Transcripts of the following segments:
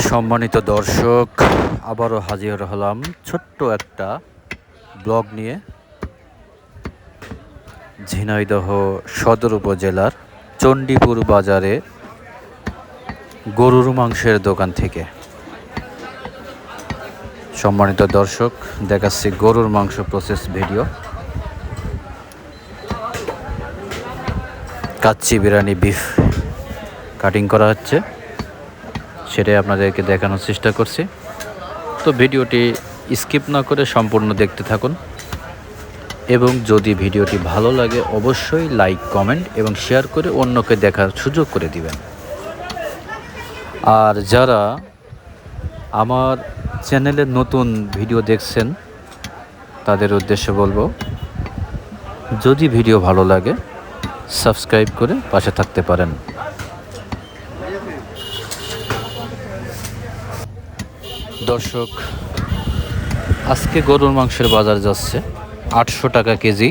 সম্মানিত দর্শক, আবারও হাজির হলাম ছোট্ট একটা ব্লগ নিয়ে ঝিনাইদহ সদর উপজেলার চণ্ডীপুর বাজারে গরুর মাংসের দোকান থেকে। সম্মানিত দর্শক, দেখাচ্ছি গরুর মাংস process video. Kacchi biryani beef cutting করা হচ্ছে, সেটাই আপনাদেরকে দেখানোর চেষ্টা করছি। তো ভিডিওটি স্কিপ না করে সম্পূর্ণ দেখতে থাকুন, এবং যদি ভিডিওটি ভালো লাগে অবশ্যই লাইক, কমেন্ট এবং শেয়ার করে অন্যকে দেখার সুযোগ করে দিবেন। আর যারা আমার চ্যানেলে নতুন ভিডিও দেখছেন তাদের উদ্দেশ্যে বলবো, যদি ভিডিও ভালো লাগে সাবস্ক্রাইব করে পাশে থাকতে পারেন। দর্শক, আজকে গরুর মাংসের বাজার যাচ্ছে 800 টাকা কেজি।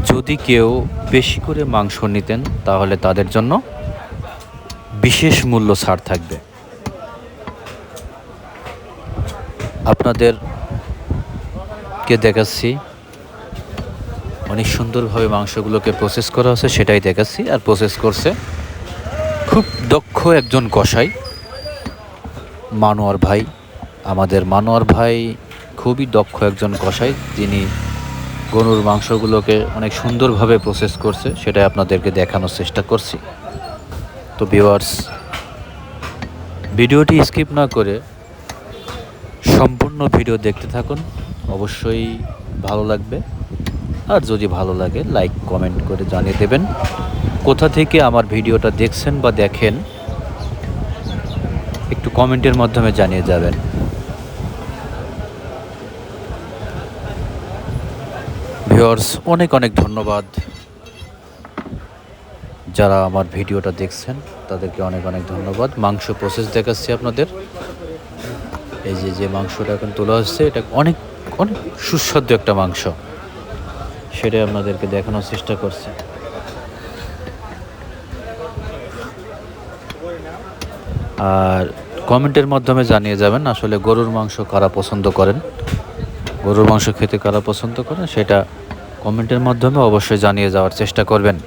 যদি কেউ বেশি করে মাংস নিতেন তাহলে তাদের জন্য বিশেষ মূল্য ছাড় থাকবে। আপনাদেরকে দেখাচ্ছি অনেক সুন্দরভাবে মাংসগুলোকে প্রসেস করা হচ্ছে, সেটাই দেখাচ্ছি। আর প্রসেস করছে খুব দক্ষ একজন কসাই, মানোয়ার ভাই। আমাদের মানোয়ার ভাই খুবই দক্ষ একজন কসাই, যিনি গরুর মাংসগুলোকে অনেক সুন্দরভাবে প্রসেস করছে, সেটাই আপনাদেরকে দেখানোর চেষ্টা করছি। তো ভিউয়ার্স, ভিডিওটি স্কিপ না করে সম্পূর্ণ ভিডিও দেখতে থাকুন, অবশ্যই ভালো লাগবে। আর যদি ভালো লাগে লাইক, কমেন্ট করে জানিয়ে দেবেন কোথা থেকে আমার ভিডিওটা দেখছেন বা দেখেন, একটু কমেন্টের মাধ্যমে জানিয়ে যাবেন। ভিউয়ার্স, অনেক অনেক ধন্যবাদ যারা আমার ভিডিওটা দেখছেন, তাদেরকে অনেক অনেক ধন্যবাদ। মাংস প্রসেস দেখাচ্ছি আপনাদের। এই যে মাংসটা এখন তোলা হচ্ছে, এটা অনেক অনেক সুস্বাদু একটা মাংস, সেটাই আপনাদেরকে দেখানোর চেষ্টা করছি। আর কমেন্টের মাধ্যমে জানিয়ে যাবেন আসলে গরুর মাংস কারা পছন্দ করেন, গরুর মাংস খেতে কারা পছন্দ করেন, সেটা কমেন্টের মাধ্যমে অবশ্যই জানিয়ে যাওয়ার চেষ্টা করবেন।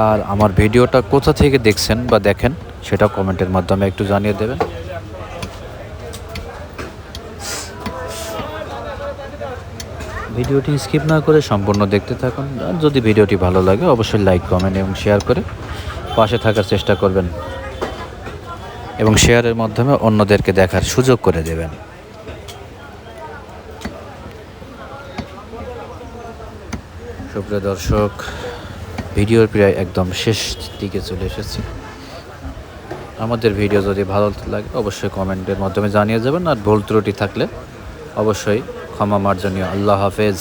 আর আমার ভিডিওটা কোথা থেকে দেখছেন বা দেখেন সেটা কমেন্টের মাধ্যমে একটু জানিয়ে দেবেন। ভিডিওটি স্কিপ না করে সম্পূর্ণ দেখতে থাকুন। আর যদি ভিডিওটি ভালো লাগে অবশ্যই লাইক, কমেন্ট এবং শেয়ার করে পাশে থাকার চেষ্টা করবেন, এবং শেয়ারের মাধ্যমে অন্যদেরকে দেখার সুযোগ করে দেবেন। সুপ্রিয় দর্শক, ভিডিওর প্রায় একদম শেষ দিকে চলে এসেছি। আমাদের ভিডিও যদি ভালো লাগে অবশ্যই কমেন্টের মাধ্যমে জানিয়ে যাবেন। আর ভুল ত্রুটি থাকলে অবশ্যই ক্ষমা মার্জনীয়। আল্লাহ হাফেজ।